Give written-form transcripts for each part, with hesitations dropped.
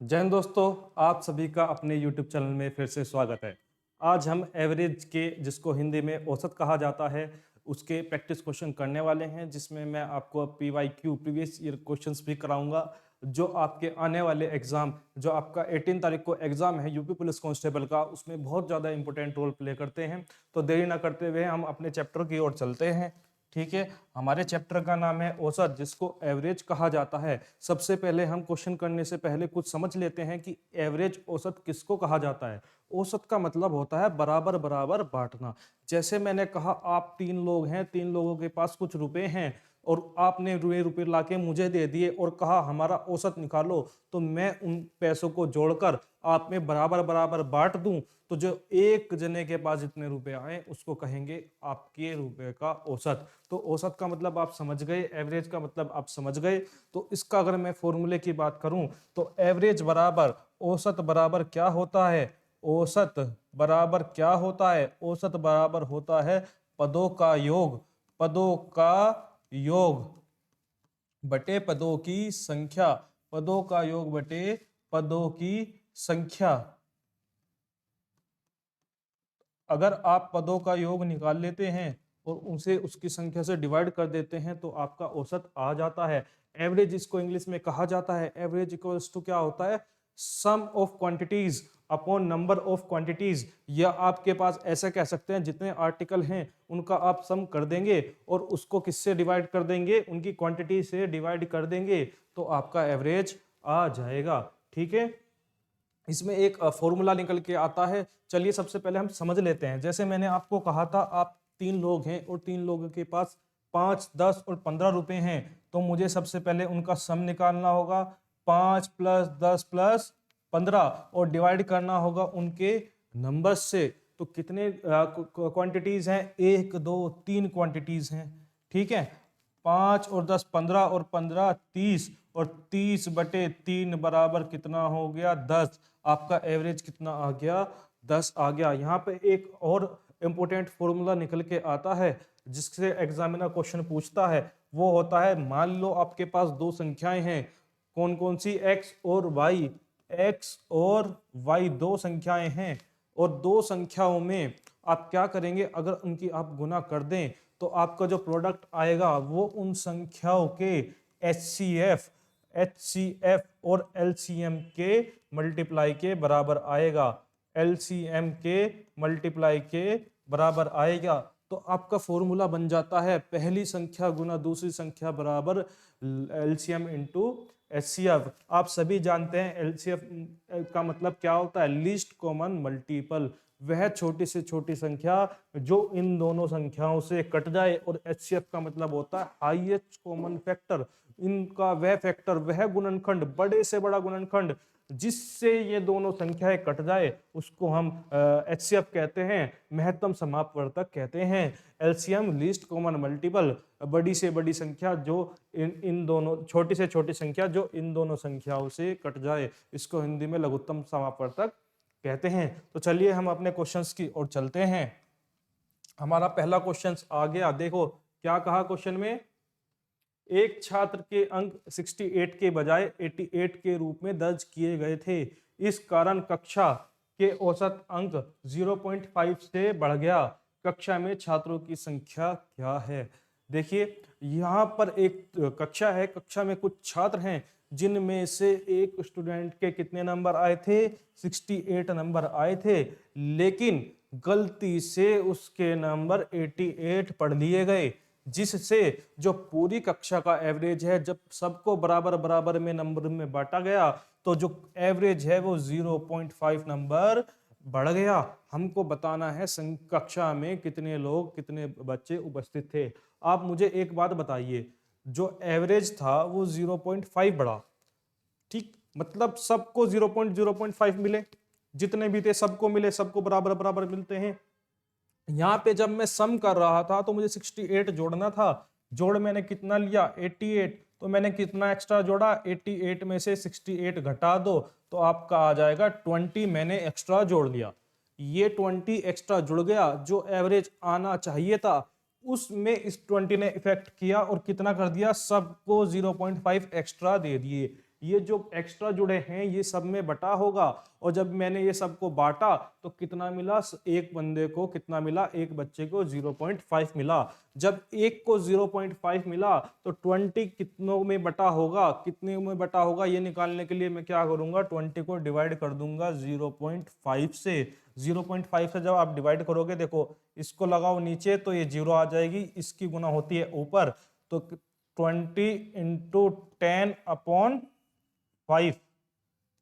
जय हिंद दोस्तों, आप सभी का अपने YouTube चैनल में फिर से स्वागत है। आज हम एवरेज के, जिसको हिंदी में औसत कहा जाता है, उसके प्रैक्टिस क्वेश्चन करने वाले हैं, जिसमें मैं आपको PYQ प्रीवियस ईयर क्वेश्चंस भी कराऊंगा, जो आपके आने वाले एग्जाम, जो आपका 18 तारीख को एग्जाम है यूपी पुलिस कांस्टेबल का, उसमें बहुत ज़्यादा इंपॉर्टेंट रोल प्ले करते हैं। तो देरी ना करते हुए हम अपने चैप्टर की ओर चलते हैं। ठीक है, हमारे चैप्टर का नाम है औसत, जिसको एवरेज कहा जाता है। सबसे पहले हम क्वेश्चन करने से पहले कुछ समझ लेते हैं कि एवरेज औसत किसको कहा जाता है। औसत का मतलब होता है बराबर बराबर बांटना। जैसे मैंने कहा, आप तीन लोग हैं, तीन लोगों के पास कुछ रुपए हैं और आपने रुपये रुपये लाके मुझे दे दिए और कहा हमारा औसत निकालो, तो मैं उन पैसों को जोड़कर आप में बराबर बराबर बांट दूं, तो जो एक जने के पास जितने रुपए आए उसको कहेंगे आपके रुपए का औसत। तो औसत का मतलब आप समझ गए, एवरेज का मतलब आप समझ गए। तो इसका अगर मैं फॉर्मूले की बात करूं, तो एवरेज बराबर औसत बराबर क्या होता है? औसत बराबर क्या होता है? औसत बराबर होता है पदों का योग, पदों का योग बटे पदों की संख्या, पदों का योग बटे पदों की संख्या। अगर आप पदों का योग निकाल लेते हैं और उसे उसकी संख्या से डिवाइड कर देते हैं तो आपका औसत आ जाता है। एवरेज इसको इंग्लिश में कहा जाता है। एवरेज इक्वल्स टू क्या होता है? Sum of quantities upon number of quantities. या आपके पास ऐसा कह सकते हैं, जितने आर्टिकल हैं उनका आप सम कर देंगे और उसको किससे डिवाइड कर देंगे? उनकी क्वांटिटी से डिवाइड कर देंगे, तो आपका एवरेज आ जाएगा। ठीक है, इसमें एक फॉर्मूला निकल के आता है। चलिए सबसे पहले हम समझ लेते हैं। जैसे मैंने आपको कहा था, आप तीन लोग हैं और तीन लोगों के पास 5, 10 और 15 रुपए हैं, तो मुझे सबसे पहले उनका सम निकालना होगा। 5 प्लस 10 प्लस 15 और डिवाइड करना होगा उनके नंबर्स से। तो कितने क्वांटिटीज हैं? 1, 2, 3 क्वांटिटीज हैं। ठीक है, 5 और 10 15 और 15 30 और 30/3 बराबर कितना हो गया? 10। आपका एवरेज कितना आ गया? 10 आ गया। यहाँ पे एक और इंपॉर्टेंट फॉर्मूला निकल के आता है, जिससे एग्जामिनर क्वेश्चन पूछता है। वो होता है, मान लो आपके पास दो संख्याएं हैं। कौन कौन सी? एक्स और वाई। एक्स और वाई दो संख्याएं हैं और दो संख्याओं में आप क्या करेंगे? अगर उनकी आप गुना कर दें तो आपका जो प्रोडक्ट आएगा वो उन संख्याओं के एचसीएफ और एलसीएम के मल्टीप्लाई के बराबर आएगा। एलसीएम के मल्टीप्लाई के बराबर आएगा। तो आपका फॉर्मूला बन जाता है, पहली संख्या गुना दूसरी संख्या बराबर एलसीएम इंटू एचसीएफ। आप सभी जानते हैं एलसीएफ का मतलब क्या होता है? Least common multiple. वह छोटी से छोटी संख्या जो इन दोनों संख्याओं से कट जाए। और एचसीएफ का मतलब होता है हाईएस्ट कॉमन फैक्टर। इनका वह फैक्टर, वह गुणनखंड, बड़े से बड़ा गुणनखंड जिससे ये दोनों संख्याएं कट जाए, उसको हम एचसीएफ कहते हैं, महत्तम समापवर्तक कहते हैं। एलसीएम लीस्ट कॉमन मल्टीपल, बड़ी से बड़ी संख्या जो इन दोनों, छोटी से छोटी संख्या जो इन दोनों संख्याओं से कट जाए, इसको हिंदी में लघुत्तम समापवर्तक कहते हैं। तो चलिए हम अपने क्वेश्चंस की ओर चलते हैं। हमारा पहला क्वेश्चन आ गया। देखो क्या कहा क्वेश्चन में? एक छात्र के अंक 68 के बजाय 88 के रूप में दर्ज किए गए थे। इस कारण कक्षा के औसत अंक 0.5 से बढ़ गया। कक्षा में छात्रों की संख्या क्या है? देखिए, यहाँ पर एक कक्षा है, कक्षा में कुछ छात्र हैं, जिनमें से एक स्टूडेंट के कितने नंबर आए थे? 68 नंबर आए थे, लेकिन गलती से उसके नंबर 88 पढ़ लिए गए, जिससे जो पूरी कक्षा का एवरेज है, जब सबको बराबर बराबर में नंबर में बांटा गया, तो जो एवरेज है वो 0.5 नंबर बढ़ गया। हमको बताना है कक्षा में कितने लोग, कितने बच्चे उपस्थित थे। आप मुझे एक बात बताइए, जो एवरेज था वो 0.5 बढ़ा, ठीक, मतलब सबको 0.5 मिले, जितने भी थे सबको मिले, सबको बराबर बराबर मिलते हैं। यहाँ पे जब मैं सम कर रहा था तो मुझे 68 जोड़ना था। जोड़ मैंने कितना लिया? 88। तो मैंने कितना एक्स्ट्रा जोड़ा? 88 में से 68 घटा दो तो आपका आ जाएगा 20। मैंने एक्स्ट्रा जोड़ लिया, ये 20 एक्स्ट्रा जुड़ गया। जो एवरेज आना चाहिए था उसमें इस 20 ने इफेक्ट किया और कितना कर दिया? सबको 0.5 एक्स्ट्रा दे दिए। ये जो एक्स्ट्रा जुड़े हैं ये सब में बटा होगा, और जब मैंने ये सबको बांटा तो कितना मिला, एक बंदे को कितना मिला, एक बच्चे को 0.5 मिला। जब एक को 0.5 मिला तो 20 कितनों में बटा होगा, कितने में बटा होगा, ये निकालने के लिए मैं क्या करूंगा, 20 को डिवाइड कर दूंगा 0.5 से। 0.5 से जब आप डिवाइड करोगे, देखो इसको लगाओ नीचे तो ये 0 आ जाएगी, इसकी गुना होती है ऊपर, तो 20 इंटू 10/5,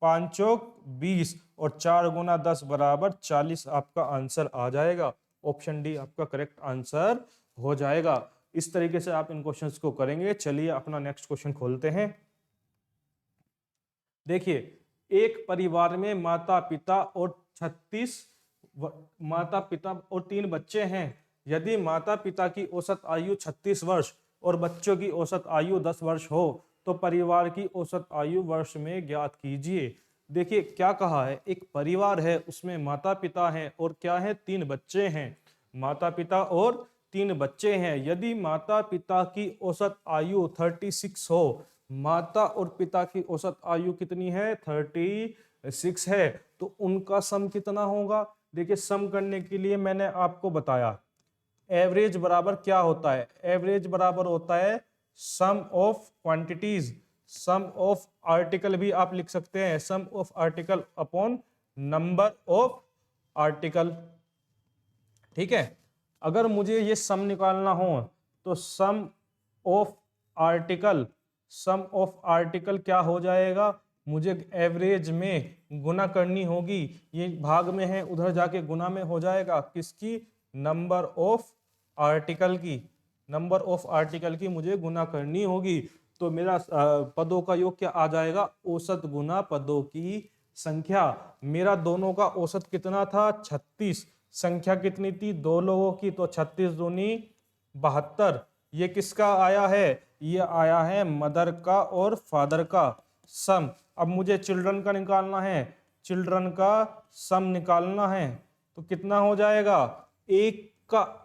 5 चौक 20 और 4 गुना 10 बराबर 40 आपका आंसर आ जाएगा। ऑप्शन डी आपका करेक्ट आंसर हो जाएगा। इस तरीके से आप इन क्वेश्चंस को करेंगे। चलिए अपना नेक्स्ट क्वेश्चन खोलते हैं। देखिए, एक परिवार में माता पिता और 3 बच्चे हैं। यदि माता पिता की औसत आयु 36 वर्ष और बच्चों की औसत आयु 10 वर्ष हो तो परिवार की औसत आयु वर्ष में ज्ञात कीजिए। देखिए क्या कहा है, एक परिवार है, उसमें माता पिता हैं और क्या है, 3 बच्चे हैं। माता पिता और 3 बच्चे हैं। यदि माता पिता की औसत आयु 36 हो, माता और पिता की औसत आयु कितनी है, 36 है, तो उनका सम कितना होगा। देखिए सम करने के लिए मैंने आपको बताया एवरेज बराबर क्या होता है, एवरेज बराबर होता है sum of quantities, sum of article भी आप लिख सकते हैं, sum of article upon number of article. ठीक है, अगर मुझे ये सम निकालना हो तो sum of article, sum of article क्या हो जाएगा, मुझे एवरेज में गुना करनी होगी, ये भाग में है उधर जाके गुना में हो जाएगा, किसकी, नंबर ऑफ आर्टिकल की, नंबर ऑफ आर्टिकल की मुझे गुना करनी होगी। तो मेरा पदों का योग क्या आ जाएगा, औसत गुना पदों की संख्या। मेरा दोनों का औसत कितना था, 36, संख्या कितनी थी, 2 लोगों की, तो 36 दूनी 72। ये किसका आया है, ये आया है मदर का और फादर का सम। अब मुझे चिल्ड्रन का निकालना है, चिल्ड्रन का सम निकालना है, तो कितना हो जाएगा, एक का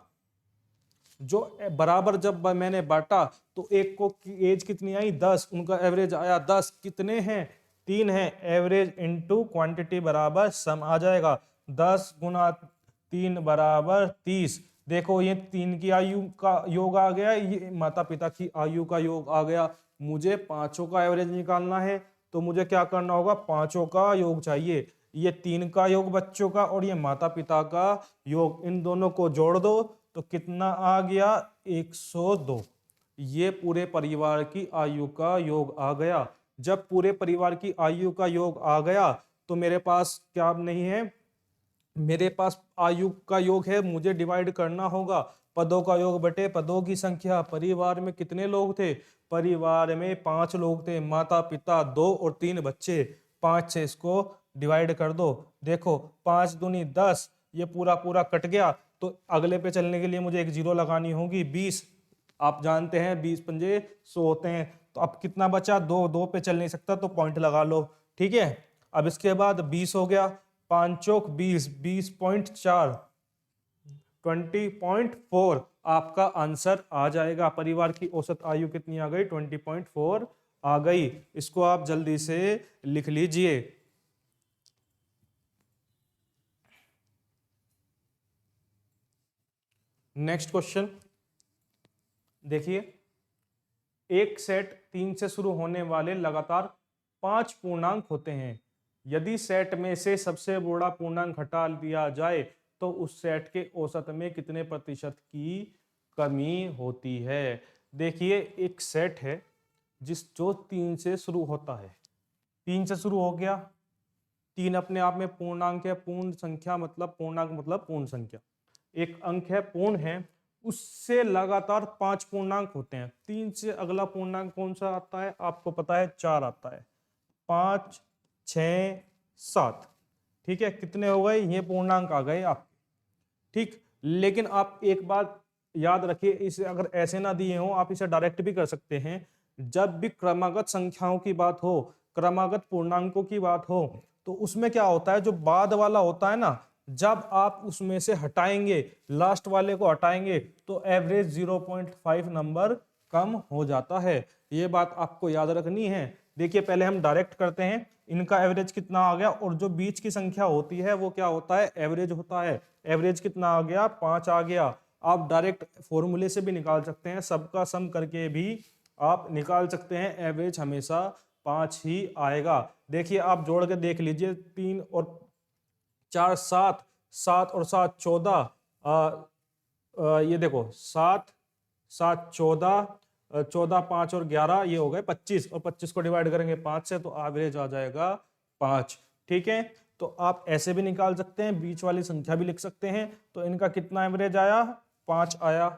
जो बराबर जब मैंने बांटा तो एक को एज कितनी आई, 10, उनका एवरेज आया 10, कितने हैं, 3 है, एवरेज इनटू क्वांटिटी बराबर सम आ जाएगा। 10 गुना 3 बराबर 30। देखो ये 3 की आयु का योग आ गया, ये माता पिता की आयु का योग आ गया। मुझे पांचों का एवरेज निकालना है तो मुझे क्या करना होगा, पांचों का योग चाहिए, ये 3 का योग बच्चों का और ये माता पिता का योग, इन दोनों को जोड़ दो तो कितना आ गया, 102। ये पूरे परिवार की आयु का योग आ गया। जब पूरे परिवार की आयु का योग आ गया तो मेरे पास क्या नहीं है, मेरे पास आयु का योग है, मुझे डिवाइड करना होगा पदों का योग बटे पदों की संख्या। परिवार में कितने लोग थे, परिवार में 5 लोग थे, माता पिता 2 और 3 बच्चे, 5 से इसको डिवाइड कर दो। देखो 5 दूनी 10, ये पूरा पूरा कट गया, तो अगले पे चलने के लिए मुझे एक 0 लगानी होगी। 20 आप जानते हैं 20 पंजे 100 होते हैं, तो अब कितना बचा, 2, 2 पे चल नहीं सकता तो पॉइंट लगा लो। ठीक है, अब इसके बाद 20 हो गया, 5 चौक 20, 20.4, 20.4 आपका आंसर आ जाएगा। परिवार की औसत आयु कितनी आ गई, 20.4 आ गई। इसको आप जल्दी से लिख लीजिए। नेक्स्ट क्वेश्चन देखिए, एक सेट 3 से शुरू होने वाले लगातार 5 पूर्णांक होते हैं। यदि सेट में से सबसे बड़ा पूर्णांक हटा दिया जाए तो उस सेट के औसत में कितने प्रतिशत की कमी होती है। देखिए एक सेट है जो 3 से शुरू होता है, 3 से शुरू हो गया, 3 अपने आप में पूर्णांक है, पूर्ण संख्या मतलब पूर्णांक मतलब पूर्ण संख्या, एक अंक है पूर्ण है, उससे लगातार 5 पूर्णांक होते हैं। 3 से अगला पूर्णांक कौन सा आता है, आपको पता है 4 आता है, 5, 6, 7। ठीक है, कितने हो गए, ये पूर्णांक आ गए आप। ठीक, लेकिन आप एक बात याद रखिए, इसे अगर ऐसे ना दिए हो आप इसे डायरेक्ट भी कर सकते हैं। जब भी क्रमागत संख्याओं की बात हो, क्रमागत पूर्णांकों की बात हो, तो उसमें क्या होता है, जो बाद वाला होता है ना, जब आप उसमें से हटाएंगे, लास्ट वाले को हटाएंगे, तो एवरेज 0.5 नंबर कम हो जाता है। ये बात आपको याद रखनी है। देखिए पहले हम डायरेक्ट करते हैं, इनका एवरेज कितना आ गया, और जो बीच की संख्या होती है वो क्या होता है, एवरेज होता है। एवरेज कितना आ गया, 5 आ गया। आप डायरेक्ट फॉर्मूले से भी निकाल सकते हैं, सबका सम करके भी आप निकाल सकते हैं, एवरेज हमेशा 5 ही आएगा। देखिए आप जोड़ के देख लीजिए, 3 और 4 7, 7 और 7 14, ये देखो 7 7 14, 14 5 और 11 ये हो गए 25, और 25 को डिवाइड करेंगे 5 से तो एवरेज आ जाएगा 5। ठीक है, तो आप ऐसे भी निकाल सकते हैं, बीच वाली संख्या भी लिख सकते हैं। तो इनका कितना एवरेज आया, 5 आया।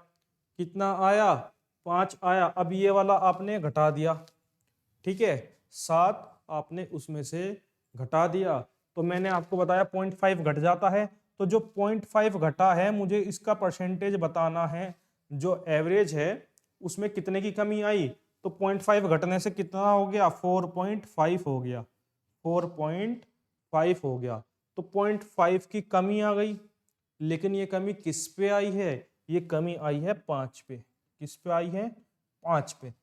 कितना आया, 5 आया। अब ये वाला आपने घटा दिया, ठीक है, 7 आपने उसमें से घटा दिया, तो मैंने आपको बताया 0.5 घट जाता है। तो जो 0.5 घटा है मुझे इसका परसेंटेज बताना है, जो एवरेज है उसमें कितने की कमी आई। तो 0.5 घटने से कितना हो गया, 4.5 हो गया, 4.5 हो गया। तो 0.5 की कमी आ गई, लेकिन ये कमी किस पे आई है, ये कमी आई है 5 पे। किस पे आई है, 5 पे।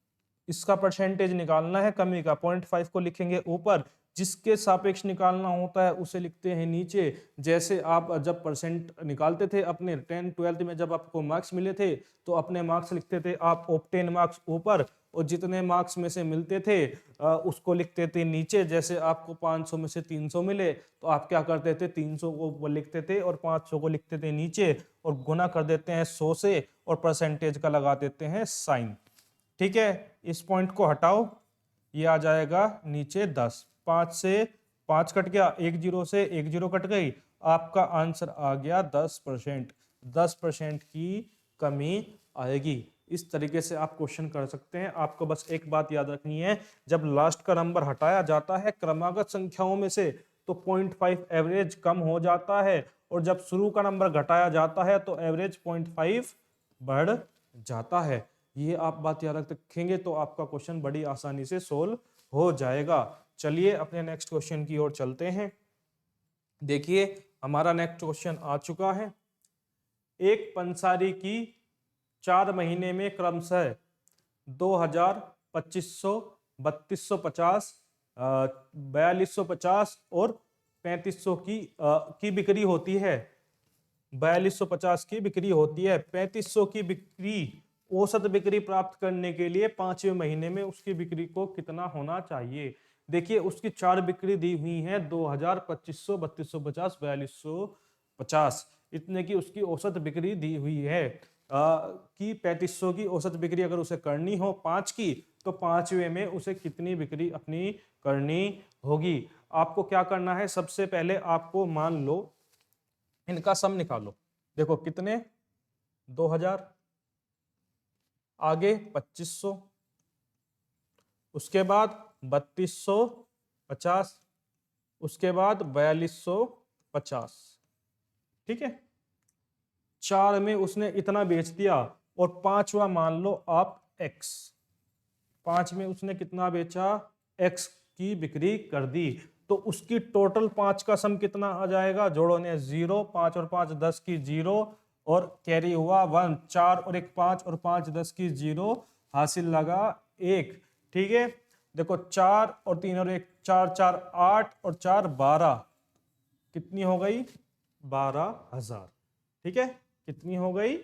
इसका परसेंटेज निकालना है कमी का, 0.5 को लिखेंगे ऊपर, जिसके सापेक्ष निकालना होता है उसे लिखते हैं नीचे। जैसे आप जब परसेंट निकालते थे अपने 10 12th में, जब आपको मार्क्स मिले थे तो अपने मार्क्स लिखते थे आप ऑब्टेन मार्क्स ऊपर, और जितने मार्क्स में से मिलते थे उसको लिखते थे नीचे। जैसे आपको 500 में से 300 मिले तो आप क्या करते थे, 300 को लिखते थे और 500 को लिखते थे नीचे, और गुना कर देते हैं 100 से, और परसेंटेज का लगा देते हैं साइन। ठीक है, इस पॉइंट को हटाओ, ये आ जाएगा नीचे 10। 5 से 5 कट गया, 1 0 से 1 0 कट गई, आपका आंसर आ गया 10%। 10% की कमी आएगी। इस तरीके से आप क्वेश्चन कर सकते हैं। आपको बस एक बात याद रखनी है, जब लास्ट का नंबर हटाया जाता है क्रमागत संख्याओं में से तो 0.5 एवरेज कम हो जाता है, और जब शुरू का नंबर घटाया जाता है तो एवरेज 0.5 बढ़ जाता है। ये आप बात याद रखेंगे तो आपका क्वेश्चन बड़ी आसानी से सोल्व हो जाएगा। चलिए अपने नेक्स्ट क्वेश्चन की ओर चलते हैं। देखिए हमारा नेक्स्ट क्वेश्चन आ चुका है। एक पंसारी की 4 महीने में क्रमशः 2000, 2500, 3250, 4250 और 3500 की बिक्री होती है। 4250 की बिक्री होती है। 3500 की बिक्री, औसत बिक्री प्राप्त करने के लिए 5वें महीने में उसकी बिक्री को कितना होना चाहिए। देखिए उसकी 4 बिक्री दी हुई है, 2000, 2500, 3250, 4250, इतने की उसकी औसत बिक्री दी हुई है। कि 3500 की औसत बिक्री अगर उसे करनी हो 5 की, तो 5वें में उसे कितनी बिक्री अपनी करनी होगी। आपको क्या करना है, सबसे पहले आपको मान लो इनका सम निकालो। देखो कितने, 2000, आगे 2500, उसके बाद 3250, उसके बाद 4250। ठीक है, 4 में उसने इतना बेच दिया, और 5वां मान लो आप x, 5 में उसने कितना बेचा, x की बिक्री कर दी, तो उसकी टोटल 5 का सम कितना आ जाएगा, जोड़ो ने 0, 5 और 5 10 की 0, और कैरी हुआ 1, 4 और 1 5 और 5 10 की 0, हासिल लगा 1। ठीक है, देखो 4 और 3 और 1 4, 4 8 और 4 12, कितनी हो गई, 12,000। ठीक है, कितनी हो गई,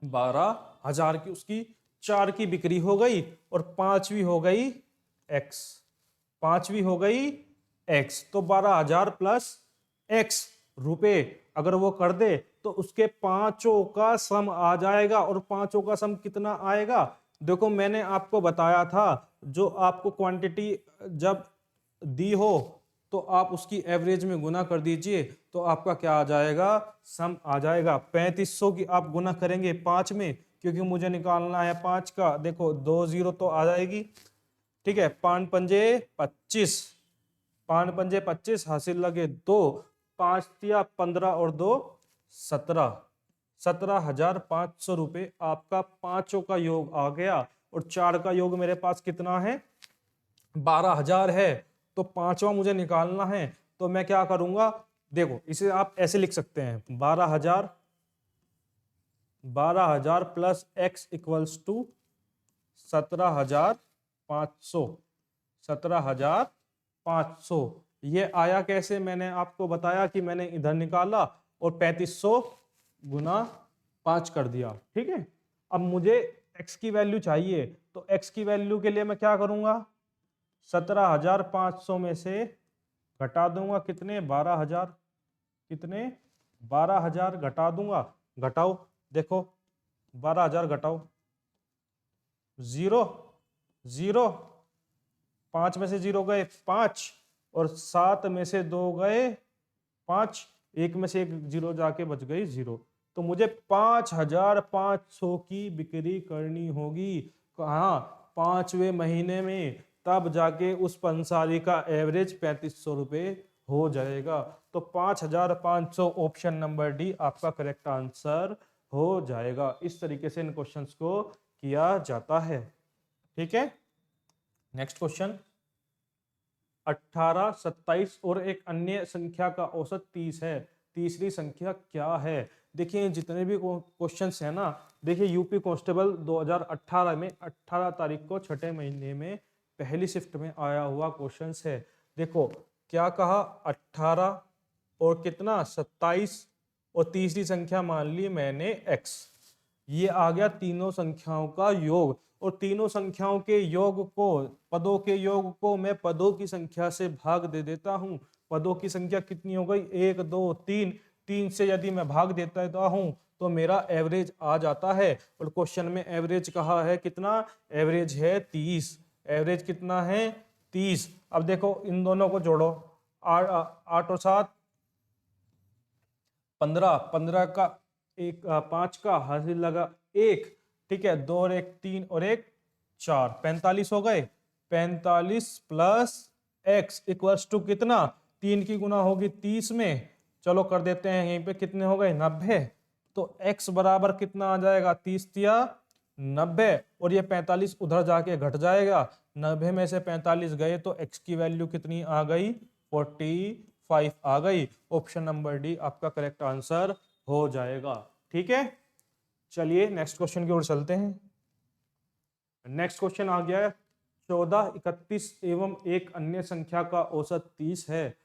12,000 की उसकी 4 की बिक्री हो गई, और 5वीं हो गई x, 5वीं हो गई x, तो 12,000 प्लस x रुपए अगर वो कर दे तो उसके पांचों का सम आ जाएगा। और पांचों का सम कितना आएगा, देखो मैंने आपको बताया था, जो आपको क्वांटिटी जब दी हो तो आप उसकी एवरेज में गुना कर दीजिए, तो आपका क्या आ जाएगा, सम आ जाएगा। 3500 की आप गुना करेंगे 5 में, क्योंकि मुझे निकालना है 5 का। देखो 2 0 तो आ जाएगी। ठीक है, 5 पंजे 25, 5 पंजे 25, हासिल लगे 2, 5 दिया 15 और 2 17, 17,500 रुपए आपका पांचों का योग आ गया। और 4 का योग मेरे पास कितना है, 12,000 है, तो 5वां मुझे निकालना है। तो मैं क्या करूंगा, देखो इसे आप ऐसे लिख सकते हैं, 12,000, 12,000 प्लस x इक्वल्स टू 17,500, 17,500। ये आया कैसे, मैंने आपको बताया कि मैंने इधर निकाला और 3500 गुना 5 कर दिया। ठीक है, अब मुझे x की वैल्यू चाहिए, तो x की वैल्यू के लिए मैं क्या करूंगा, 17,500 में से घटा दूंगा कितने, 12,000, कितने 12,000 घटा दूंगा, घटाओ देखो 12,000 घटाओ, 0 0, 5 में से 0 गए 5, और 7 में से 2 गए 5, 1 में से 1 0 जाके बच गई 0। तो मुझे 5,500 की बिक्री करनी होगी कहाँ, 5वें महीने में, तब जाके उस पंसारी का एवरेज 3500 रुपये हो जाएगा। तो 5,500 ऑप्शन नंबर डी आपका करेक्ट आंसर हो जाएगा। इस तरीके से इन क्वेश्चंस को किया जाता है। ठीक है, नेक्स्ट क्वेश्चन, 18, 27 और एक अन्य संख्या का औसत 30 है, तीसरी संख्या क्या है। देखिए जितने भी क्वेश्चंस हैं ना, देखिए यूपी कांस्टेबल 2018 में 18 तारीख को 6ठे महीने में पहली शिफ्ट में आया हुआ क्वेश्चंस है। देखो क्या कहा, 18 और कितना 27 और तीसरी संख्या मान ली मैंने x, ये आ गया तीनों संख्याओं का योग, और तीनों संख्याओं के योग को, पदों के योग को मैं पदों की संख्या से भाग दे देता हूं। पदों की संख्या कितनी हो गई, 1 2 3, 3 से यदि मैं भाग देता हूं तो मेरा एवरेज आ जाता है। और क्वेश्चन में एवरेज कहा है कितना, एवरेज है 30, एवरेज कितना है 30। अब देखो इन दोनों को जोड़ो, 8 और 7 15, 15 का एक 5 का हासिल लगा 1, ठीक है, 2 और 1 3 और 1 4, 45 हो गए। 45 प्लस x इक्वल्स टू कितना, 3 की गुना होगी 30 में, चलो कर देते हैं यहीं पे, कितने हो गए 90। तो x बराबर कितना आ जाएगा, 30 या 90, और ये 45 उधर जाके घट जाएगा, 90 में से 45 गए तो x की वैल्यू कितनी आ गई, 45 आ गई। ऑप्शन नंबर डी आपका करेक्ट आंसर हो जाएगा। ठीक है, चलिए नेक्स्ट क्वेश्चन की ओर चलते हैं। नेक्स्ट क्वेश्चन आ गया है, 14, 31 एवं एक अन्य संख्या का औसत 30 है,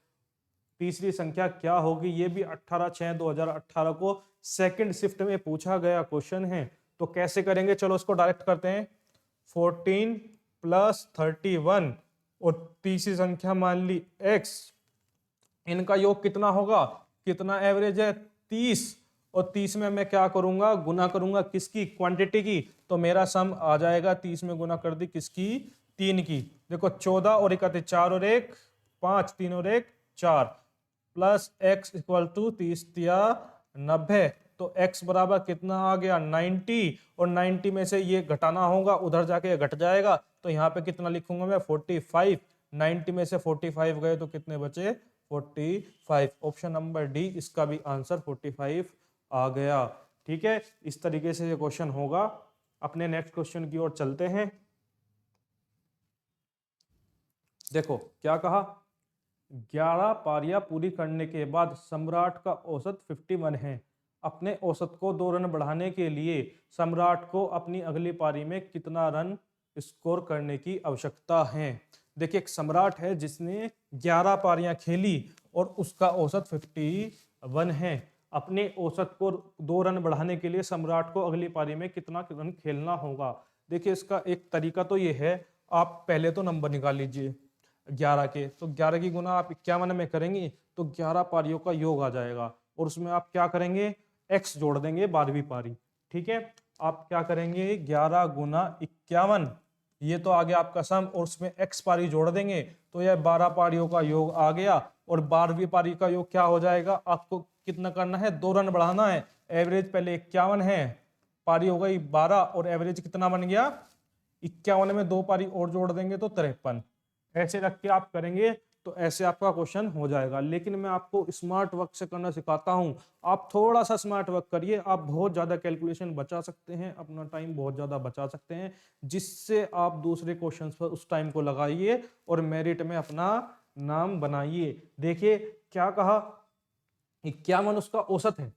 तीसरी संख्या क्या होगी। ये भी 18/6/2018 को सेकंड शिफ्ट में पूछा गया क्वेश्चन है। तो कैसे करेंगे, चलो इसको डायरेक्ट करते हैं। 14 प्लस 31 और तीसरी संख्या मान ली x, इनका योग कितना होगा, कितना एवरेज है 30, और 30 में मैं क्या करूंगा, गुना करूंगा किसकी, क्वांटिटी की, तो मेरा सम आ जाएगा 30 में गुना कर दी किसकी, 3 की। देखो 14 और 31, 4 और 1 5, 3 और 1 4, प्लस x इक्वल टू 30 या 90। तो x बराबर कितना आ गया 90, और 90 में से ये घटाना होगा, उधर जाके घट जाएगा, तो यहाँ पे कितना लिखूंगा मैं 45। 90 में से 45 गए तो कितने बचे 45। ऑप्शन नंबर डी इसका भी आंसर 45 आ गया। ठीक है, इस तरीके से ये क्वेश्चन होगा। अपने नेक्स्ट क्वेश्चन की ओर चलते हैं। देखो क्या कहा, 11 पारियां पूरी करने के बाद सम्राट का औसत 51 है। अपने औसत को 2 रन बढ़ाने के लिए सम्राट को अपनी अगली पारी में कितना रन स्कोर करने की आवश्यकता है। देखिए एक सम्राट है जिसने 11 पारियां खेली और उसका औसत 51 है। अपने औसत को 2 रन बढ़ाने के लिए सम्राट को अगली पारी में कितना रन खेलना होगा। देखिए इसका एक तरीका तो ये है, आप पहले तो नंबर निकाल लीजिए 11 के, तो 11 की गुना आप 51 में करेंगे तो 11 पारियों का योग आ जाएगा, और उसमें आप क्या करेंगे, x जोड़ देंगे 12वीं पारी। ठीक है, आप क्या करेंगे 11 गुना 51, ये तो आ गया आपका सम, और उसमें x पारी जोड़ देंगे तो यह 12 पारियों का योग आ गया। और 12वीं पारी का योग क्या हो जाएगा, आपको कितना करना है, 2 रन बढ़ाना है। एवरेज पहले 51 है, पारी हो गई 12, और एवरेज कितना बन गया 51 में 2 पारी और जोड़ देंगे तो 53। ऐसे रख के आप करेंगे तो ऐसे आपका क्वेश्चन हो जाएगा। लेकिन मैं आपको स्मार्ट वर्क से करना सिखाता हूं, आप थोड़ा सा स्मार्ट वर्क करिए, आप बहुत ज्यादा कैलकुलेशन बचा सकते हैं, अपना टाइम बहुत ज्यादा बचा सकते हैं, जिससे आप दूसरे क्वेश्चंस पर उस टाइम को लगाइए और मेरिट में अपना नाम बनाइए। देखिए क्या कहा, 51 उसका औसत है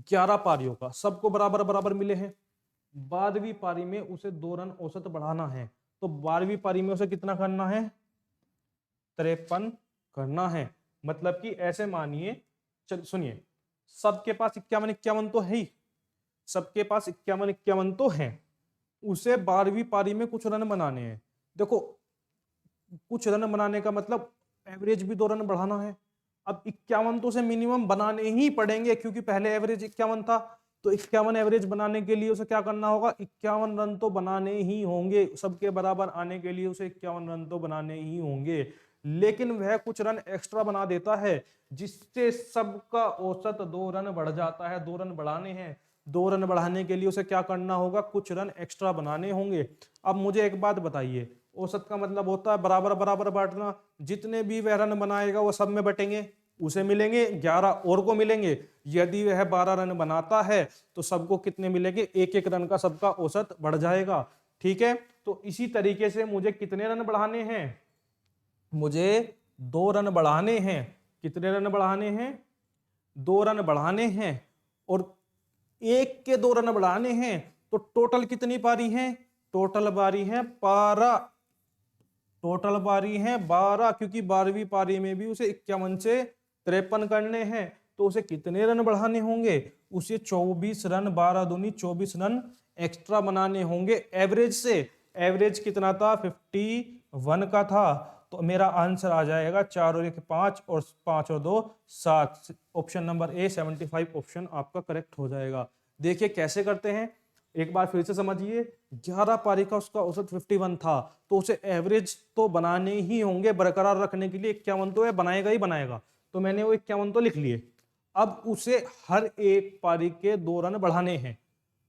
11 पारियों का, सबको बराबर बराबर मिले हैं। 12वीं पारी में उसे 2 रन औसत बढ़ाना है, तो 12वीं पारी में उसे कितना करना है 53 करना है। मतलब कि ऐसे मानिए, चल सुनिए, सबके पास 51 तो है ही, सबके पास 51 तो है, उसे 12वीं पारी में कुछ रन बनाने हैं। देखो, कुछ रन बनाने का मतलब एवरेज भी 2 रन बढ़ाना है। अब 51 तो उसे मिनिमम बनाने ही पड़ेंगे, क्योंकि पहले एवरेज 51 था, तो 51 एवरेज बनाने के लिए उसे क्या करना होगा, 51 रन तो बनाने ही होंगे, सबके बराबर आने के लिए उसे 51 रन तो बनाने ही होंगे। लेकिन वह कुछ रन एक्स्ट्रा बना देता है, जिससे सबका औसत 2 रन बढ़ जाता है। 2 रन बढ़ाने हैं, 2 रन बढ़ाने के लिए उसे क्या करना होगा, कुछ रन एक्स्ट्रा बनाने होंगे। अब मुझे एक बात बताइए, औसत का मतलब होता है बराबर बराबर बांटना। जितने भी वह रन बनाएगा वो सब में बटेंगे, उसे मिलेंगे 11 और को मिलेंगे। यदि वह 12 रन बनाता है तो सबको कितने मिलेंगे, एक एक रन का सबका औसत बढ़ जाएगा। ठीक है, तो इसी तरीके से मुझे कितने रन बढ़ाने हैं, मुझे 2 रन बढ़ाने हैं। कितने रन बढ़ाने हैं, 2 रन बढ़ाने हैं, और एक के 2 रन बढ़ाने हैं। तो टोटल कितनी पारी है, टोटल बारी है 12, टोटल पारी है 12, क्योंकि 12वीं पारी में भी उसे 51 से 53 करने हैं। तो उसे कितने रन बढ़ाने होंगे, उसे 24 रन, 12 दूनी 24 रन एक्स्ट्रा बनाने होंगे एवरेज से। एवरेज कितना था, 51 का था। तो मेरा आंसर आ जाएगा 4 और 1 5, और 5 और 2 7। ऑप्शन नंबर ए 75 ऑप्शन आपका करेक्ट हो जाएगा। देखिए कैसे करते हैं, एक बार फिर से समझिए। 11 पारी का उसका औसत 51 था, तो उसे एवरेज तो बनाने ही होंगे, बरकरार रखने के लिए 51 तो है, बनाएगा ही बनाएगा। तो मैंने वो 51 तो लिख लिए। अब उसे हर एक पारी के 2 रन बढ़ाने हैं,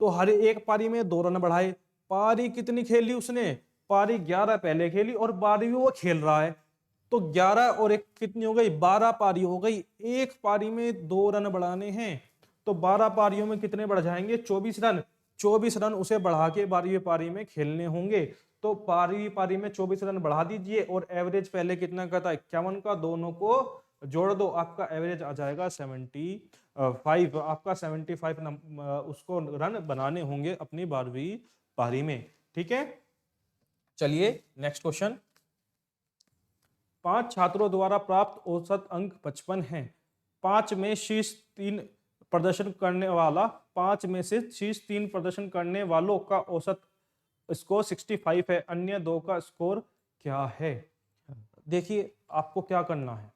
तो हर एक पारी में 2 रन बढ़ाए। पारी कितनी खेली उसने, पारी 11 पहले खेली और 12वीं वो खेल रहा है, तो 11 और 1 कितनी हो गई, 12 पारी हो गई। एक पारी में 2 रन बढ़ाने हैं, तो 12 पारियों में कितने बढ़ जाएंगे, 24 रन। 24 रन उसे बढ़ा के 12वीं पारी में खेलने होंगे। तो 12वीं पारी में 24 रन बढ़ा दीजिए, और एवरेज पहले कितना का था, 51 का, दोनों को जोड़ दो, आपका एवरेज आ जाएगा 75। आपका 75 उसको रन बनाने होंगे अपनी 12वीं पारी में। ठीक है, चलिए नेक्स्ट क्वेश्चन। 5 छात्रों द्वारा प्राप्त औसत अंक 55 है। 5 में शीर्ष 3 प्रदर्शन करने वाला 5 में से शीर्ष 3 प्रदर्शन करने वालों का औसत स्कोर 65 है, अन्य 2 का स्कोर क्या है। देखिए आपको क्या करना है,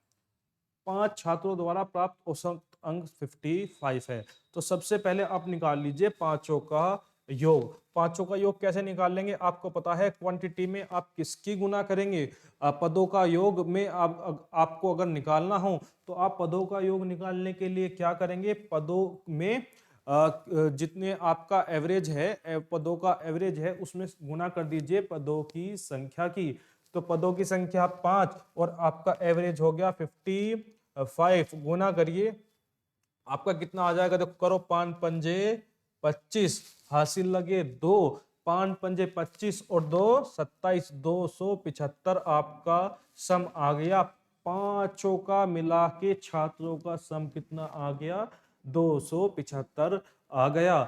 5 छात्रों द्वारा प्राप्त औसत अंक 55 है, तो सबसे पहले आप निकाल लीजिए पांचों का योग। पांचों का योग कैसे निकाल लेंगे, आपको पता है क्वांटिटी में आप किसकी गुना करेंगे, पदों का योग में। आपको अगर निकालना हो तो आप पदों का योग निकालने के लिए क्या करेंगे, पदों में जितने आपका एवरेज है, पदों का एवरेज है, उसमें गुना कर दीजिए पदों की संख्या की। तो पदों की संख्या 5 और आपका एवरेज हो गया 55, गुना करिए, आपका कितना आ जाएगा, देखो करो, 5 पंजे 25, हासिल लगे 2, 5 पंजे 25 और 2 27, 275 आपका सम आ गया। पांचों का मिला के छात्रों का सम कितना आ गया, 275 आ गया।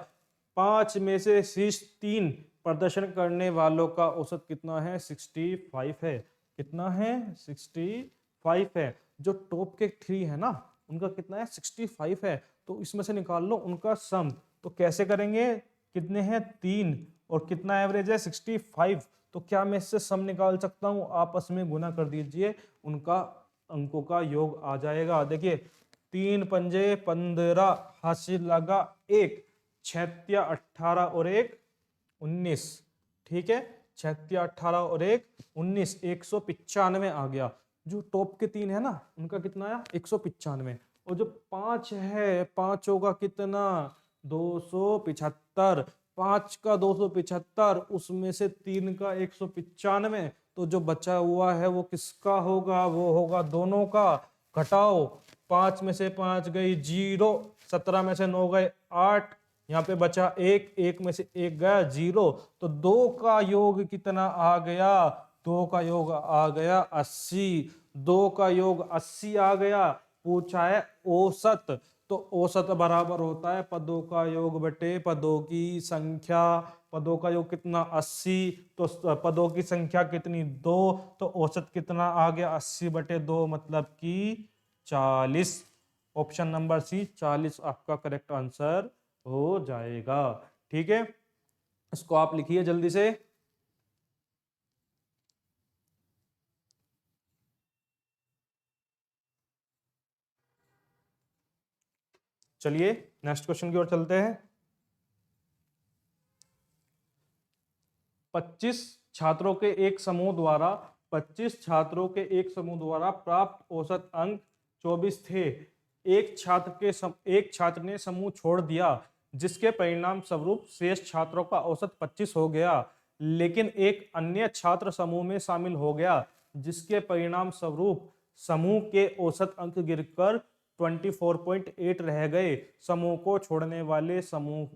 5 में से शीर्ष 3 प्रदर्शन करने वालों का औसत कितना है, 65 है। कितना है, 65 है। जो टॉप के 3 है ना, उनका कितना है, 65 है। तो इसमें से निकाल लो उनका सम। तो कैसे करेंगे, कितने हैं 3 और कितना एवरेज है 65। तो क्या मैं इससे सम निकाल सकता हूं, आपस में गुना कर दीजिए, उनका अंकों का योग आ जाएगा। देखिए 3 पंजे 15, हासिल लगा 1, 6 18 और 1 19। ठीक है, 6 18 और 1 19, 195 आ गया। जो टॉप के 3 है ना, उनका कितना आया, 195। और जो 5 है, पांचों का कितना, 275। 5 का 275, उसमें से 3 का 195, तो जो बचा हुआ है वो किसका होगा, वो होगा दोनों का। घटाओ, 5 में से 5 गई 0, 17 में से 9 गए 8, यहाँ पे बचा 1, 1 में से 1 गया 0। तो 2 का योग कितना आ गया, 2 का योग आ गया 80। 2 का योग 80 आ गया। पूछा है औसत, तो औसत बराबर होता है पदों का योग बटे पदों की संख्या। पदों का योग कितना 80, तो पदों की संख्या कितनी 2, तो औसत कितना आ गया 80/2 मतलब कि 40। ऑप्शन नंबर सी 40 आपका करेक्ट आंसर हो जाएगा। ठीक है, इसको आप लिखिए जल्दी से। चलिए नेक्स्ट क्वेश्चन की ओर चलते हैं। 25 छात्रों के एक समूह द्वारा 25 छात्रों के एक समूह द्वारा प्राप्त औसत अंक 24 थे। एक छात्र ने समूह छोड़ दिया, जिसके परिणाम स्वरूप शेष छात्रों का औसत 25 हो गया। लेकिन एक अन्य छात्र समूह में शामिल हो गया, जिसके परिणाम स्वरूप समूह के औसत अंक गिरकर 24.8 रह गए। समूह को छोड़ने वाले समूह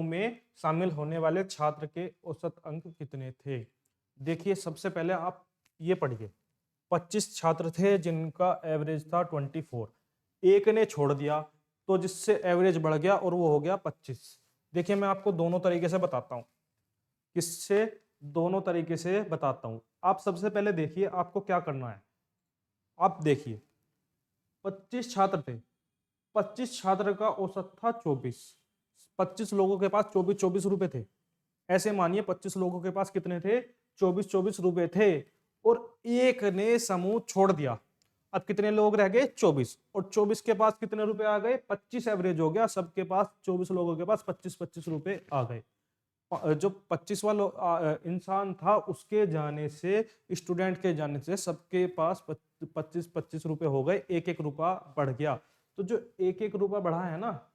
में शामिल होने वाले छात्र के औसत अंक कितने थे। देखिए सबसे पहले आप ये पढ़िए, 25 छात्र थे जिनका एवरेज था 24, एक ने छोड़ दिया तो जिससे एवरेज बढ़ गया और वो हो गया 25। देखिए मैं आपको दोनों तरीके से बताता हूं, किससे, दोनों तरीके से बताता हूं। आप सबसे पहले देखिए आपको क्या करना है। आप देखिए 25 छात्र थे, 25 छात्र का औसत था 24, 25 लोगों के पास 24-24 रुपए थे। ऐसे मानिए 25 लोगों के पास कितने थे, 24-24 रुपए थे, और एक ने समूह छोड़ दिया। अब कितने लोग रह गए 24, और 24 के पास कितने रुपए आ गए 25 एवरेज हो गया, सबके पास 24 लोगों के पास 25-25 रुपए आ गए। जो 25वां इंसान था उसके जाने से, स्टूडेंट के जाने से सबके पास 25-25 रुपए हो गए, एक एक रुपया बढ़ गया। तो जो एक एक रुपया बढ़ा है ना,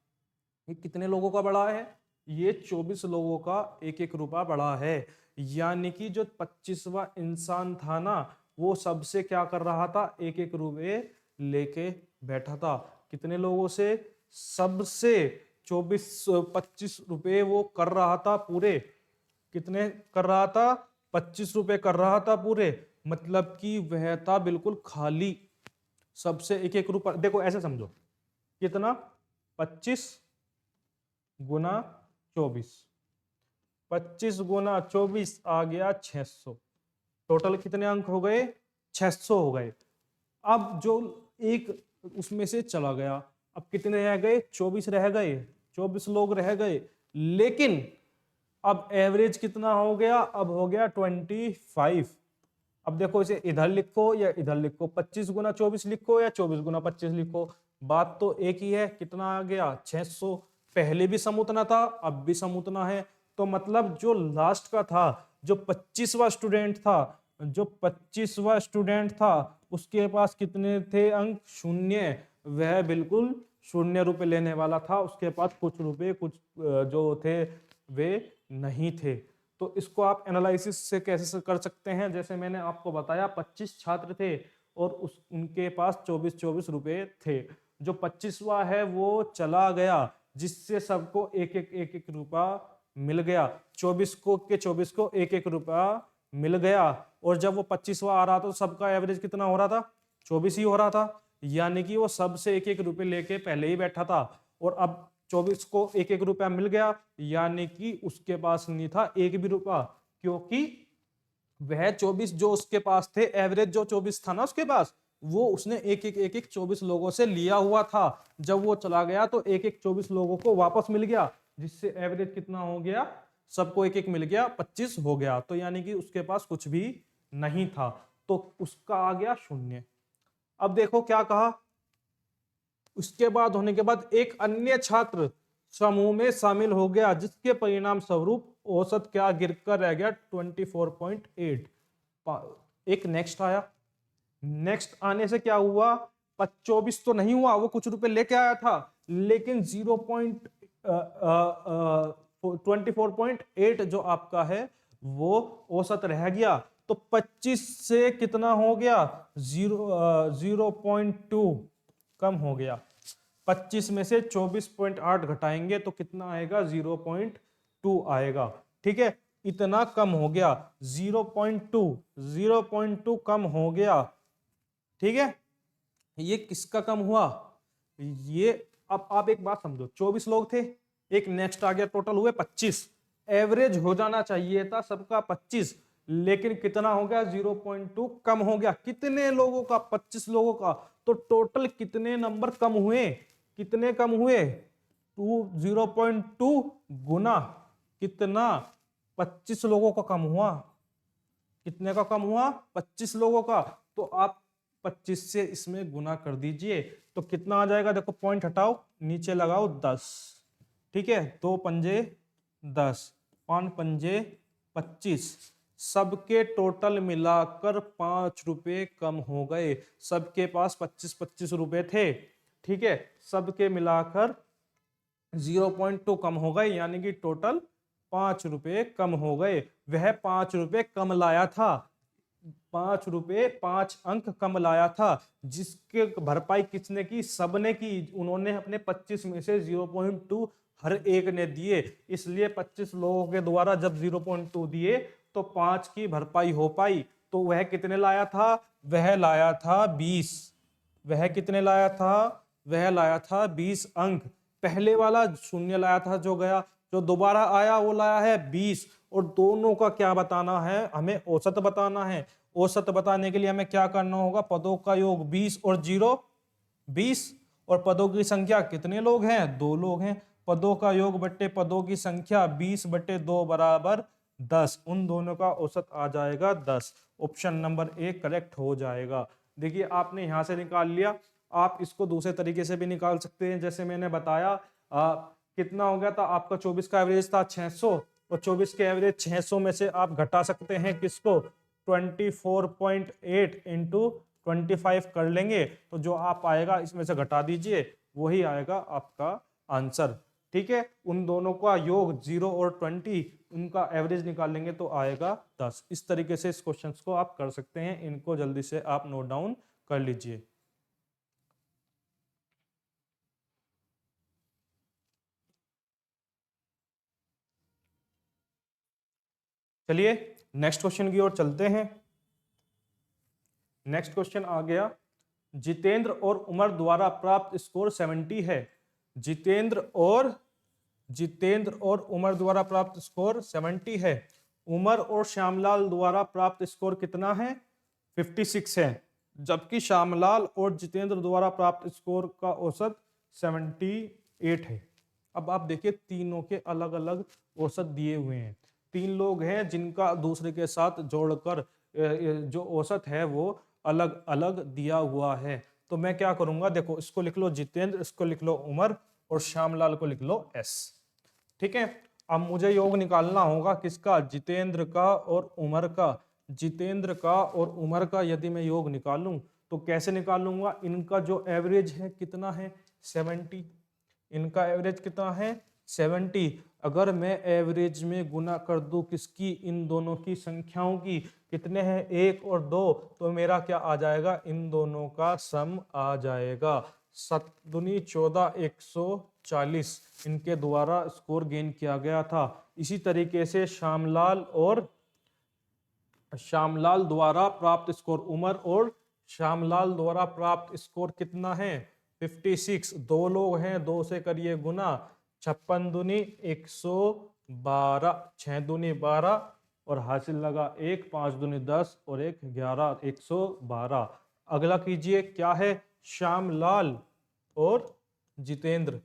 ये कितने लोगों का बढ़ा है, ये 24 लोगों का एक एक रुपया बढ़ा है। यानी कि जो 25वां इंसान था ना, वो सबसे क्या कर रहा था, एक एक रुपए लेके बैठा था। कितने लोगों से, सबसे 25 रुपए वो कर रहा था पूरे। कितने कर रहा था, 25 रुपए कर रहा था पूरे, मतलब कि वह था बिल्कुल खाली। सबसे एक एक रुपया, देखो ऐसे समझो, कितना 25 गुना 24, 25 गुना 24 आ गया 600। टोटल कितने अंक हो गए, 600 हो गए। अब जो एक उसमें से चला गया, अब कितने रह गए, 24 रह गए, 24 लोग रह गए। लेकिन अब एवरेज कितना हो गया, अब हो गया 25। अब देखो इसे इधर लिखो या इधर लिखो, 25 गुना 24 लिखो या 24 गुना 25 लिखो, बात तो एक ही है। कितना आ गया 600। पहले भी सम उतना था, अब भी सम उतना है। तो मतलब जो लास्ट का था, जो 25वां स्टूडेंट था, जो 25वां स्टूडेंट था उसके पास कितने थे अंक, शून्य। वह बिल्कुल शून्य रुपए लेने वाला था, उसके पास कुछ रुपए कुछ जो थे वे नहीं थे। तो इसको आप एनालिसिस से कैसे कर सकते हैं, जैसे मैंने आपको बताया 25 छात्र थे और उनके पास 24-24 रुपए थे। जो 25वां है वो चला गया, जिससे सबको एक एक रुपया मिल गया। 24 को एक एक रुपया मिल गया, और जब वो 25वां आ रहा था तो सबका एवरेज कितना हो रहा था, 24 ही हो रहा था। यानी कि वो सबसे एक एक रुपये लेके पहले ही बैठा था, और अब 24 को एक एक रुपया मिल गया, यानी कि उसके पास नहीं था एक भी रुपया, क्योंकि वह 24 जो उसके पास थे, एवरेज जो 24 था ना उसके पास, वो उसने एक एक 24 लोगों से लिया हुआ था। जब वो चला गया तो एक एक 24 लोगों को वापस मिल गया, जिससे एवरेज कितना हो गया, सबको एक एक मिल गया, 25 हो गया। तो यानी कि उसके पास कुछ भी नहीं था, तो उसका आ गया शून्य। अब देखो क्या कहा, उसके बाद होने के बाद एक अन्य छात्र समूह में शामिल हो गया, जिसके परिणाम स्वरूप औसत क्या गिरकर रह गया 24.8। एक नेक्स्ट आया, नेक्स्ट आने से क्या हुआ, 24 तो नहीं हुआ, वो कुछ रुपए लेके आया था, लेकिन 24.8 जो आपका है वो औसत रह गया। तो 25 से कितना हो गया, 0.2 कम हो गया। 25 में से 24.8 घटाएंगे तो कितना आएगा, 0.2 आएगा। ठीक है, इतना कम हो गया, 0.2 कम हो गया। ठीक है, ये किसका कम हुआ, ये अब आप एक बात समझो, 24 लोग थे, एक नेक्स्ट आ गया, टोटल हुए 25। एवरेज हो जाना चाहिए था सबका 25, लेकिन कितना हो गया 0.2 कम हो गया। कितने लोगों का? 25 लोगों का। तो टोटल कितने नंबर कम हुए? कितने कम हुए? 0.2 गुना कितना? 25 लोगों का कम हुआ। कितने का कम हुआ? 25 लोगों का। तो आप 25 से इसमें गुना कर दीजिए तो कितना आ जाएगा? देखो पॉइंट हटाओ, नीचे लगाओ 10। ठीक है, 2 पंजे 10, 5 पंजे 25। सबके टोटल मिलाकर 5 रुपए कम हो गए। सबके पास 25-25 रुपए थे। ठीक है, सबके मिलाकर 0.2 कम हो गए, यानी कि टोटल 5 रुपए कम हो गए। वह 5 रुपए कम लाया था, 5 रुपए 5 अंक कम लाया था। जिसके भरपाई किसने की? सबने की। उन्होंने अपने 25 में से 0.2 हर एक ने दिए, इसलिए 25 लोगों के द्वारा जब 0.2 दिए तो 5 की भरपाई हो पाई। तो वह कितने लाया था? वह लाया था 20। वह कितने लाया था? वह लाया था 20 अंक। पहले वाला शून्य लाया था जो गया, जो दोबारा आया वो लाया है 20। और दोनों का क्या बताना है? हमें औसत बताना है। औसत बताने के लिए हमें क्या करना होगा? पदों का योग 20 और 0 20, और पदों की संख्या कितने लोग हैं? 2 लोग हैं। पदों का योग बट्टे पदों की संख्या 20/2 बराबर 10। उन दोनों का औसत आ जाएगा 10। ऑप्शन नंबर ए करेक्ट हो जाएगा। देखिए आपने यहां से निकाल लिया, आप इसको दूसरे तरीके से भी निकाल सकते हैं। जैसे मैंने बताया कितना हो गया था आपका? 24 का एवरेज था 600, और 24 के एवरेज 600 में से आप घटा सकते हैं किसको? 24.8 इंटू 25 कर लेंगे तो जो आप आएगा इसमें से घटा दीजिए, वही आएगा आपका आंसर। ठीक है, उन दोनों का योग 0 और 20, उनका एवरेज निकालेंगे तो आएगा 10। इस तरीके से इस क्वेश्चंस को आप कर सकते हैं। इनको जल्दी से आप नोट डाउन कर लीजिए। चलिए नेक्स्ट क्वेश्चन की ओर चलते हैं। नेक्स्ट क्वेश्चन आ गया, जितेंद्र और उमर द्वारा प्राप्त स्कोर 70 है। जितेंद्र और उमर द्वारा प्राप्त स्कोर 70 है। उमर और श्यामलाल द्वारा प्राप्त स्कोर कितना है? 56 है। जबकि श्यामलाल और जितेंद्र द्वारा प्राप्त स्कोर का औसत 78 है। अब आप देखिए तीनों के अलग अलग औसत दिए हुए हैं। 3 लोग हैं जिनका दूसरे के साथ जोड़कर जो औसत है वो अलग अलग दिया हुआ है। तो मैं क्या करूंगा? देखो इसको लिख लो जितेंद्र, इसको लिख लो उमर, और श्यामलाल को लिख लो एस। ठीक है, अब मुझे योग निकालना होगा किसका? जितेंद्र का और उमर का। जितेंद्र का और उमर का यदि मैं योग निकालूं तो कैसे निकालूंगा? इनका जो एवरेज है कितना है? 70। इनका एवरेज कितना है? 70। अगर मैं एवरेज में गुना कर दूं किसकी? इन दोनों की संख्याओं की। कितने हैं? 1 और 2, तो मेरा क्या आ जाएगा? इन दोनों का सम आ जाएगा। 7 दूनी 14, 140 इनके द्वारा स्कोर गेन किया गया था। इसी तरीके से श्यामलाल द्वारा प्राप्त स्कोर, उमर और श्यामलाल द्वारा प्राप्त स्कोर कितना है? 56। 2 लोग हैं, 2 से करिए गुना। 56 दूनी 112, 6 दूनी 12, और हासिल लगा 1, 5 दूनी 10 और 1 11, 112। अगला कीजिए, क्या है? श्यामलाल और जितेंद्र।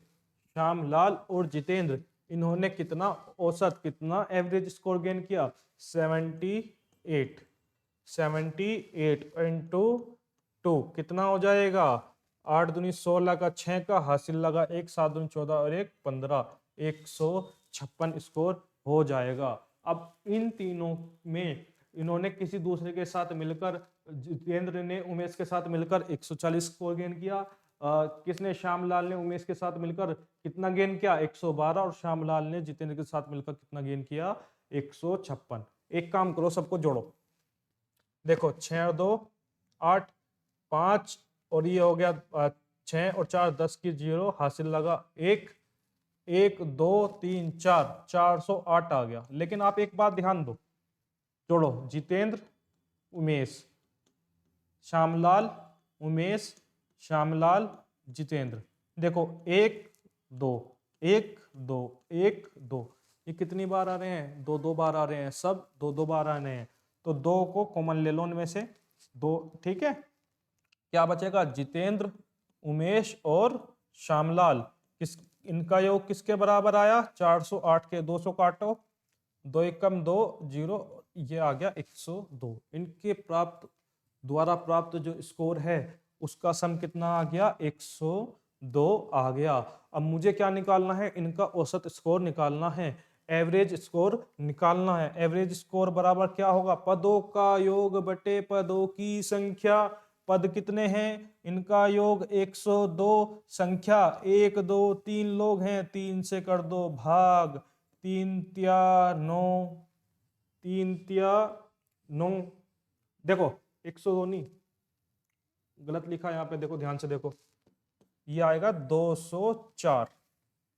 श्यामलाल और जितेंद्र इन्होंने कितना औसत, कितना एवरेज स्कोर गेन किया? 78। 78 इंटू 2 कितना हो जाएगा? 8 दूनी 16 का 6 का, हासिल लगा 1, 7 दूनी 14 और 1 15, 156 स्कोर हो जाएगा। अब इन तीनों में इन्होंने किसी दूसरे के साथ मिलकर, जितेंद्र ने उमेश के साथ मिलकर 140 स्कोर गेन किया। किसने? श्यामलाल ने उमेश के साथ मिलकर कितना गेन किया? 112। और श्यामलाल ने जितेंद्र के साथ मिलकर कितना गेन किया? 156। एक काम करो, सबको जोड़ो। देखो 6 और 2 8, 5 और ये हो गया 6 और 4 10 की 0, हासिल लगा 1, 1 2 3 4, 408 आ गया। लेकिन आप एक बात ध्यान दो, जोड़ो जितेंद्र उमेश, श्यामलाल उमेश, श्यामलाल जितेंद्र। देखो 1 2 1 2 1 2, ये कितनी बार आ रहे हैं, दो दो बार आ रहे हैं, सब दो दो बार आ रहे हैं, तो दो को कॉमन ले लो उनमें से दो। ठीक है, क्या बचेगा, जितेंद्र, उमेश और श्यामलाल, किस इनका योग किसके बराबर आया, 408 के 200 काटो, 2 एकम 2 0, ये आ गया 102। इनके द्वारा प्राप्त जो स्कोर है उसका सम कितना आ गया, 102 आ गया। अब मुझे क्या निकालना है, इनका औसत स्कोर निकालना है, एवरेज स्कोर निकालना है। एवरेज स्कोर बराबर क्या होगा, पदों का योग बटे पदों की संख्या। पद कितने हैं, इनका योग 102, संख्या 1 2 3 लोग हैं, 3 से कर दो भाग, 3 तिया 9, 3 तिया 9, देखो 102 नहीं, गलत लिखा यहाँ पे, देखो ध्यान से देखो, ये आएगा 204,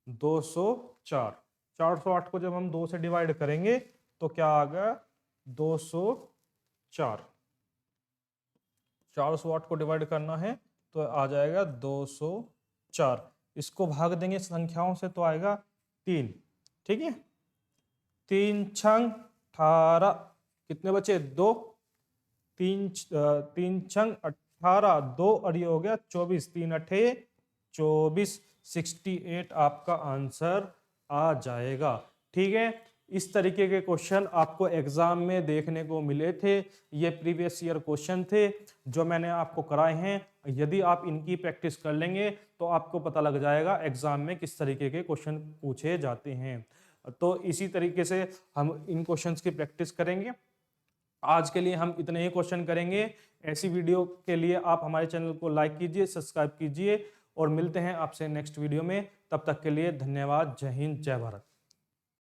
204। 408 को जब हम 2 से डिवाइड करेंगे तो क्या आ गया, 204। 408 को डिवाइड करना है तो आ जाएगा 204, इसको भाग देंगे संख्याओं से तो आएगा 3। ठीक है, 3 छंग 18, कितने बचे, 2, 3 छंग 18, 2 और ये हो गया 24, 3 अठे 24, 68 आपका आंसर आ जाएगा। ठीक है, इस तरीके के क्वेश्चन आपको एग्जाम में देखने को मिले थे, ये प्रीवियस ईयर क्वेश्चन थे जो मैंने आपको कराए हैं। यदि आप इनकी प्रैक्टिस कर लेंगे तो आपको पता लग जाएगा एग्जाम में किस तरीके के क्वेश्चन पूछे जाते हैं। तो इसी तरीके से हम इन क्वेश्चंस की प्रैक्टिस करेंगे। आज के लिए हम इतने ही क्वेश्चन करेंगे। ऐसी वीडियो के लिए आप हमारे चैनल को लाइक कीजिए, सब्सक्राइब कीजिए और मिलते हैं आपसे नेक्स्ट वीडियो में। तब तक के लिए धन्यवाद। जय हिंद, जय भारत।